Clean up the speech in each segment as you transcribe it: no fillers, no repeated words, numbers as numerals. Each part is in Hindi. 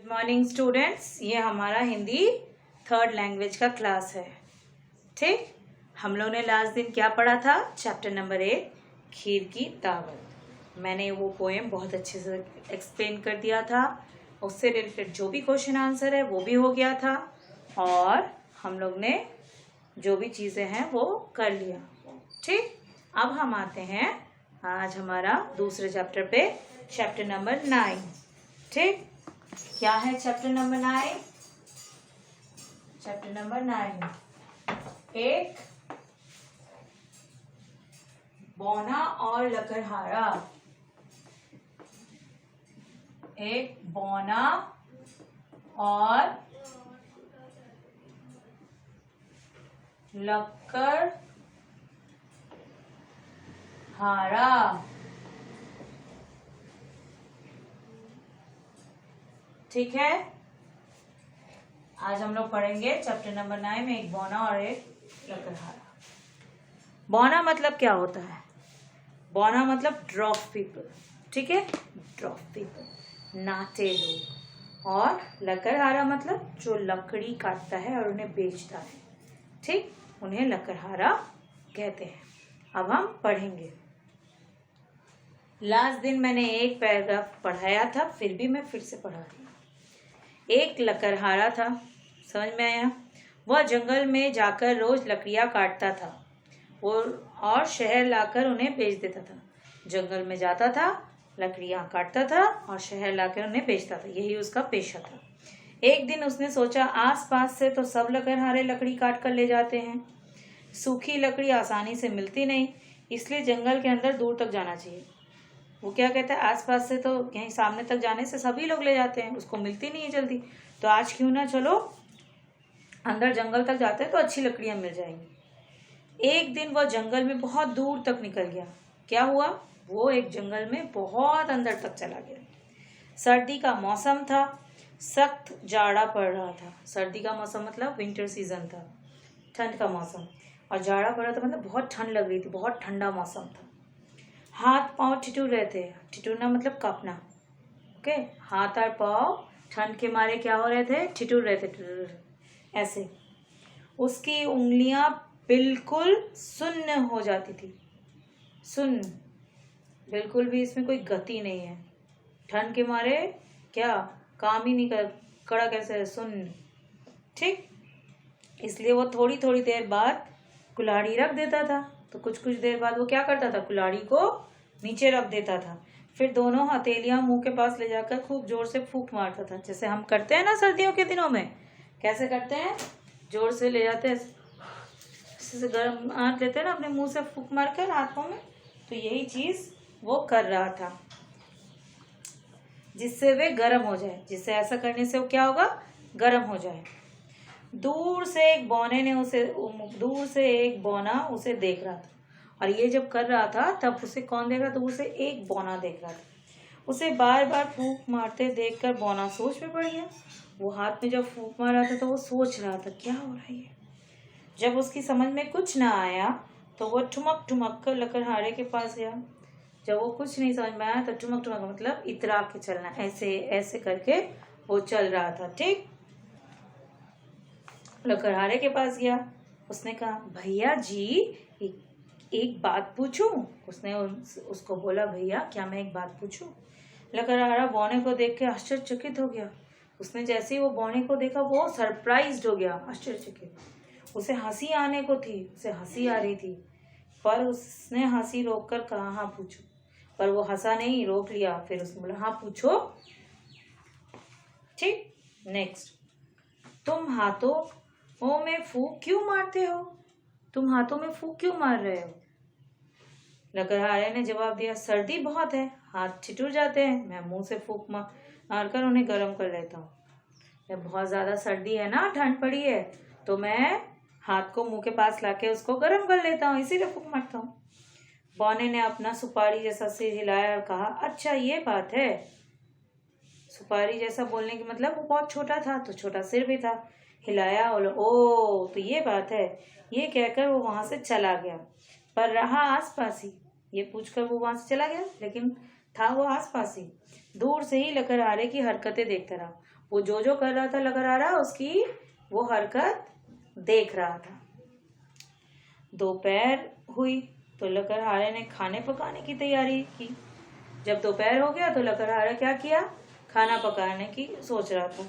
मॉर्निंग स्टूडेंट्स, ये हमारा हिंदी थर्ड लैंग्वेज का क्लास है। ठीक, हम लोग ने लास्ट दिन क्या पढ़ा था? चैप्टर नंबर 1 खीर की दावत। मैंने वो पोएम बहुत अच्छे से एक्सप्लेन कर दिया था। उससे रिलेटेड जो भी क्वेश्चन आंसर है वो भी हो गया था और हम लोग ने जो भी चीज़ें हैं वो कर लिया। ठीक, अब हम आते हैं आज हमारा दूसरे चैप्टर पे, चैप्टर नंबर 9। ठीक, क्या है चैप्टर नंबर 9? चैप्टर नंबर 9 एक बौना और लकड़हारा। एक बौना और लकड़हारा। ठीक है, आज हम लोग पढ़ेंगे चैप्टर नंबर 9 में एक बौना और एक लकड़हारा। बौना मतलब क्या होता है? बौना मतलब ड्रॉफ पीपल। ठीक है, ड्रॉफ पीपल, नाटे लोग। और लकड़हारा मतलब जो लकड़ी काटता है और उन्हें बेचता है। ठीक, उन्हें लकड़हारा कहते हैं। अब हम पढ़ेंगे। लास्ट दिन मैंने एक पैराग्राफ पढ़ाया था, फिर भी मैं फिर से पढ़ा रही हूँ। एक लकड़हारा था, समझ में आया? वह जंगल में जाकर रोज लकड़ियाँ काटता था और शहर लाकर उन्हें बेच देता था। जंगल में जाता था, लकड़ियाँ काटता था और शहर लाकर उन्हें बेचता था। यही उसका पेशा था। एक दिन उसने सोचा, आसपास से तो सब लकड़हारे लकड़ी काट कर ले जाते हैं। सूखी लकड़ी आसानी से मिलती नहीं, इसलिए जंगल के अंदर दूर तक जाना चाहिए। वो क्या कहता है, आसपास से तो यहीं सामने तक जाने से सभी लोग ले जाते हैं, उसको मिलती नहीं है जल्दी। तो आज क्यों ना चलो अंदर जंगल तक जाते हैं तो अच्छी लकड़ियां मिल जाएंगी। एक दिन वह जंगल में बहुत दूर तक निकल गया। क्या हुआ? वो एक जंगल में बहुत अंदर तक चला गया। सर्दी का मौसम था, सख्त जाड़ा पड़ रहा था। सर्दी का मौसम मतलब विंटर सीजन था, ठंड का मौसम। और जाड़ा पड़ रहा था मतलब बहुत ठंड लग रही थी, बहुत ठंडा मौसम था। हाथ पांव ठिठुर रहे थे। ठिठुरना मतलब कांपना। ओके, हाथ और पांव ठंड के मारे क्या हो रहे थे? ठिठुर रहे थे, ऐसे। उसकी उंगलियां बिल्कुल सुन्न हो जाती थी। सुन्न, बिल्कुल भी इसमें कोई गति नहीं है। ठंड के मारे क्या काम ही नहीं कर, कड़ा कैसे, सुन्न। ठीक, इसलिए वो थोड़ी थोड़ी देर बाद कुल्हाड़ी रख देता था। तो कुछ कुछ देर बाद वो क्या करता था? कुल्हाड़ी को नीचे रख देता था। फिर दोनों हथेलियां मुंह के पास ले जाकर खूब जोर से फूंक मारता था, जैसे हम करते हैं ना सर्दियों के दिनों में। कैसे करते हैं? जोर से ले जाते हैं, जैसे गर्म हाथ लेते हैं ना, अपने मुंह से फूंक मार कर हाथों में। तो यही चीज वो कर रहा था, जिससे वे गर्म हो जाए। जिससे ऐसा करने से वो क्या होगा? गर्म हो जाए। दूर से एक बौना उसे देख रहा था। और ये जब कर रहा था तब उसे कौन देख रहा था? दूर से एक बौना देख रहा था। उसे बार बार फूंक मारते देखकर बौना सोच में पड़ गया। वो हाथ में जब फूंक मार रहा था तो वो सोच रहा था क्या हो रहा है। जब उसकी समझ में कुछ ना आया तो वो ठुमक ठुमक कर लकड़हारे के पास गया। जब वो कुछ नहीं समझ में आया तो ठुमक ठुमक मतलब इतरा के चलना, ऐसे ऐसे करके वो चल रहा था। ठीक, लकड़हारे के पास गया। उसने कहा, भैया जी एक बात पूछूं? उसने उसको बोला, भैया क्या मैं एक बात पूछूं? लकड़हारा बौने को देख के आश्चर्यचकित हो गया। उसने जैसे ही वो बौने को देखा वो सरप्राइज्ड हो गया, आश्चर्यचकित। उसे हंसी आने को थी, उसे हंसी आ रही थी, पर उसने हंसी रोक कर कहा, हाँ पूछो। पर वो हंसा नहीं, रोक लिया। फिर उसने बोला, हाँ पूछो। ठीक, नेक्स्ट, तुम हाथों में फूंक क्यों मारते हो? तुम हाथों में फूंक क्यों मार रहे हो? लकड़हारे ने जवाब दिया, सर्दी बहुत है, हाथ ठिठुर जाते हैं, मैं मुंह से फूंक मार कर उन्हें गर्म कर लेता हूँ। जब बहुत ज्यादा सर्दी है ना, ठंड पड़ी है, तो मैं हाथ को मुंह के पास लाके उसको गर्म कर लेता हूँ, इसीलिए फूंक मारता हूँ। बौने ने अपना सुपारी जैसा सिर हिलाया और कहा, अच्छा ये बात है। सुपारी जैसा बोलने की मतलब वो बहुत छोटा था तो छोटा सिर भी था। हिलाया और ओ तो ये बात है, ये कहकर वो वहां से चला गया। पर रहा आसपास ही। ये पूछकर वो वहां से चला गया, लेकिन था वो आसपास ही। दूर से ही लकड़हारे की हरकतें देखता रहा। वो जो कर रहा था लकड़हारा उसकी वो हरकत देख रहा था। दोपहर हुई तो लकड़हारे ने खाने पकाने की तैयारी की। जब दोपहर हो गया तो लकड़हारा क्या किया, खाना पकाने की सोच रहा था।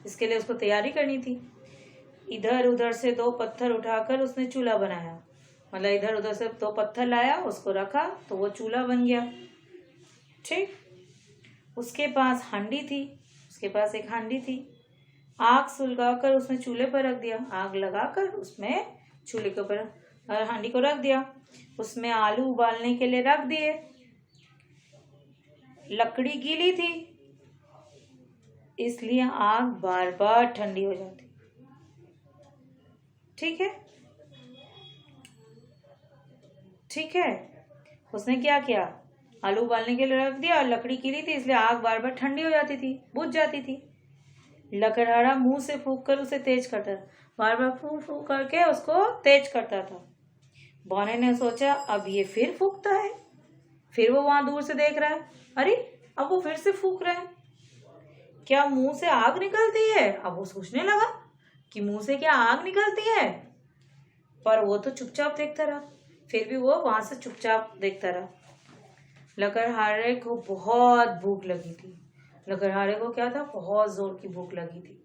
इसके लिए उसको तैयारी करनी थी। इधर उधर से 2 पत्थर उठाकर उसने चूल्हा बनाया। मतलब इधर उधर से 2 पत्थर लाया, उसको रखा तो वो चूल्हा बन गया। ठीक, उसके पास हांडी थी, उसके पास एक हांडी थी। आग सुलगाकर उसने चूल्हे पर रख दिया। आग लगाकर उसमें चूल्हे के ऊपर हांडी को रख दिया। उसमें आलू उबालने के लिए रख दिए। लकड़ी गीली थी इसलिए आग बार बार ठंडी हो जाती। ठीक है, ठीक है। उसने क्या किया, आलू उबालने के लिए रख दिया और लकड़ी गीली थी इसलिए आग बार बार ठंडी हो जाती थी, बुझ जाती थी। लकड़हारा मुंह से फूंक कर उसे तेज करता था, बार बार फूंक फूंक करके उसको तेज करता था। बौने ने सोचा अब ये फिर फूंकता है। फिर वो वहां दूर से देख रहा है, अरे अब वो फिर से फूंक रहा है, क्या मुंह से आग निकलती है। अब वो सोचने लगा कि मुंह से क्या आग निकलती है, पर वो तो चुपचाप देखता रहा। फिर भी वो वहां से चुपचाप देखता रहा। लकड़हारे को बहुत भूख लगी थी। लकड़हारे को क्या था, बहुत जोर की भूख लगी थी,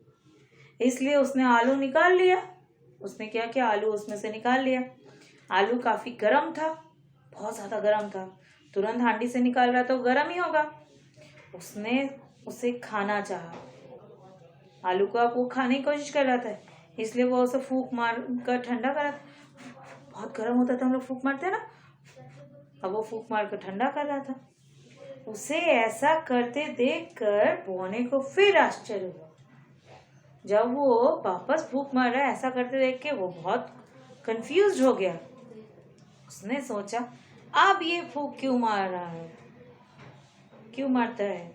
इसलिए उसने आलू निकाल लिया। उसने क्या किया, आलू उसमें से निकाल लिया। आलू काफी गर्म था, बहुत ज्यादा गर्म था। तुरंत हांडी से निकाल रहा तो गर्म ही होगा। उसने उसे खाना चाहा। आलू को अब वो खाने की कोशिश कर रहा था, इसलिए वो उसे फूंक मार कर ठंडा कर रहा था। बहुत गर्म होता था, हम लोग फूंक मारते हैं ना, अब वो फूंक मार कर ठंडा कर रहा था। उसे ऐसा करते देखकर बौने को फिर आश्चर्य हुआ। जब वो वापस फूंक मार रहा है ऐसा करते देख के वो बहुत कंफ्यूज हो गया। उसने सोचा अब ये फूंक क्यों मार रहा है, क्यों मारता है,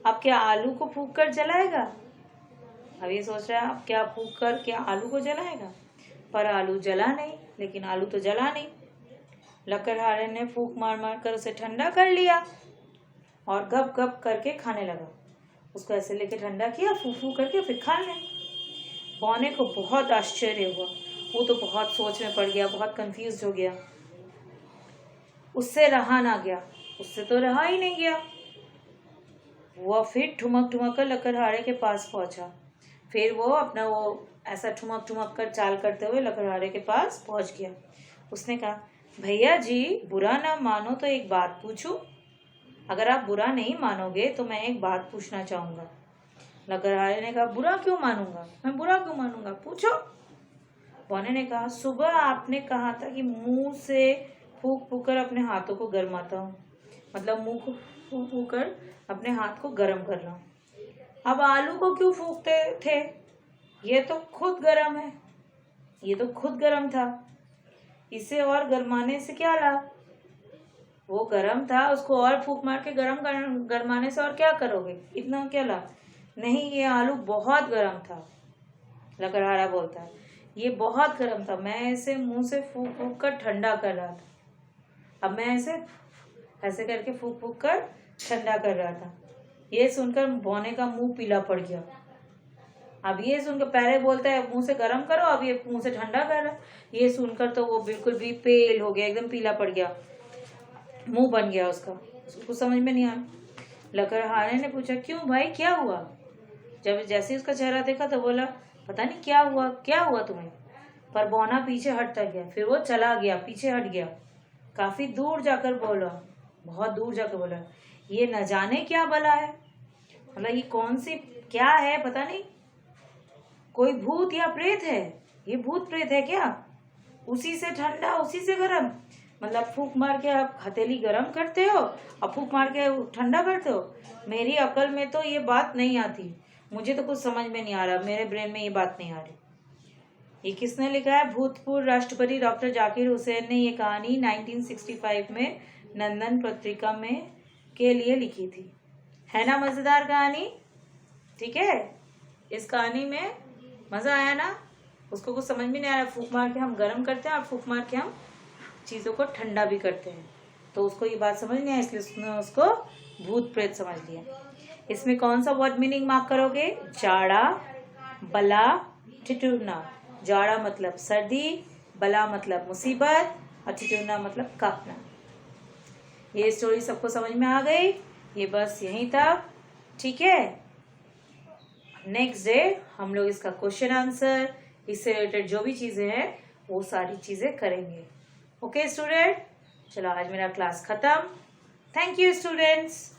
अब क्या आलू को फूंक कर जलाएगा। अब ये सोच रहा है अब क्या फूंक कर क्या आलू को जलाएगा, पर आलू जला नहीं। लेकिन आलू तो जला नहीं। लकड़हारे ने फूंक मार मार कर उसे ठंडा कर लिया और गप गप करके खाने लगा। उसको ऐसे लेके ठंडा किया, फू फू करके फिर खा ले। बौने को बहुत आश्चर्य हुआ, वो तो बहुत सोच में पड़ गया, बहुत कंफ्यूज हो गया। उससे रहा ना गया, उससे तो रहा ही नहीं गया। वह फिर ठुमक ठुमक कर लकड़हारे के पास पहुंचा। फिर वो अपना वो ऐसा ठुमक ठुमक कर चाल करते हुए लकड़हारे के पास पहुंच गया। उसने कहा, भैया जी बुरा ना मानो तो एक बात पूछूं। अगर आप बुरा नहीं मानोगे तो मैं एक बात पूछना चाहूंगा। लकड़हारे ने कहा, बुरा क्यों मानूंगा, मैं बुरा क्यों मानूंगा, पूछो। बौने ने कहा, सुबह आपने कहा था कि मुंह से फूंक फूंक कर अपने हाथों को गरमाता हूँ, मतलब मुंह को फूंक फूंक कर अपने हाथ को गर्म कर रहा हूँ। अब आलू को क्यों फूंकते थे, ये तो खुद गर्म है, ये तो खुद गर्म था, इसे और गरमाने से क्या लाभ। वो गर्म था, उसको और फूंक मार के गरमाने से और क्या करोगे, इतना क्या लाभ। नहीं, ये आलू बहुत गर्म था। लकड़हारा बोलता है, ये बहुत गर्म था, मैं इसे मुंह से फूंक फूंक कर ठंडा कर रहा था। अब मैं इसे ऐसे करके फूंक फूंक कर ठंडा कर रहा था। ये सुनकर बौने का मुंह पीला पड़ गया। अब ये सुनकर पहले बोलता है मुंह से गर्म करो, अब ये मुंह से ठंडा कर रहा है। ये सुनकर तो वो बिल्कुल भी पेल हो गया, एकदम पीला पड़ गया, मुंह बन गया उसका। उसको समझ में नहीं आया। लकड़हारे ने पूछा, क्यों भाई क्या हुआ। जब जैसे उसका चेहरा देखा तो बोला, पता नहीं क्या हुआ, क्या हुआ तुम्हें। पर बौना पीछे हटता गया, फिर वो चला गया, पीछे हट गया। काफी दूर जाकर बोला, बहुत दूर जाकर बोला, ये न जाने क्या बला है, मतलब ये कौन सी क्या है, पता नहीं, कोई भूत या प्रेत है, ये भूत प्रेत है क्या, उसी से ठंडा उसी से गर्म, मतलब फूंक मार के आप हथेली गर्म करते हो और फूंक मार के ठंडा करते हो। मेरी अकल में तो ये बात नहीं आती, मुझे तो कुछ समझ में नहीं आ रहा, मेरे ब्रेन में ये बात नहीं आ रही। ये किसने लिखा है, भूतपूर्व राष्ट्रपति डॉक्टर जाकिर हुसैन ने ये कहानी 1965 में नंदन पत्रिका में के लिए लिखी थी। है ना मजेदार कहानी, ठीक है। इस कहानी में मजा आया ना, उसको कुछ समझ में नहीं आ रहा, फूंक मार के हम गर्म करते हैं और फूंक मार के हम चीजों को ठंडा भी करते हैं, तो उसको ये बात समझ नहीं आई, इसलिए उसने उसको भूत प्रेत समझ लिया। इसमें कौन सा वर्ड मीनिंग मार्क करोगे? जाड़ा, बला, ठिठुरना। जाड़ा मतलब सर्दी, बला मतलब मुसीबत और ठिठुरना मतलब कांपना। ये स्टोरी सबको समझ में आ गई? ये बस यहीं तक, ठीक है। नेक्स्ट डे हम लोग इसका क्वेश्चन आंसर, इससे रिलेटेड जो भी चीजें हैं वो सारी चीजें करेंगे। ओके स्टूडेंट, चलो आज मेरा क्लास खत्म। Thank you students.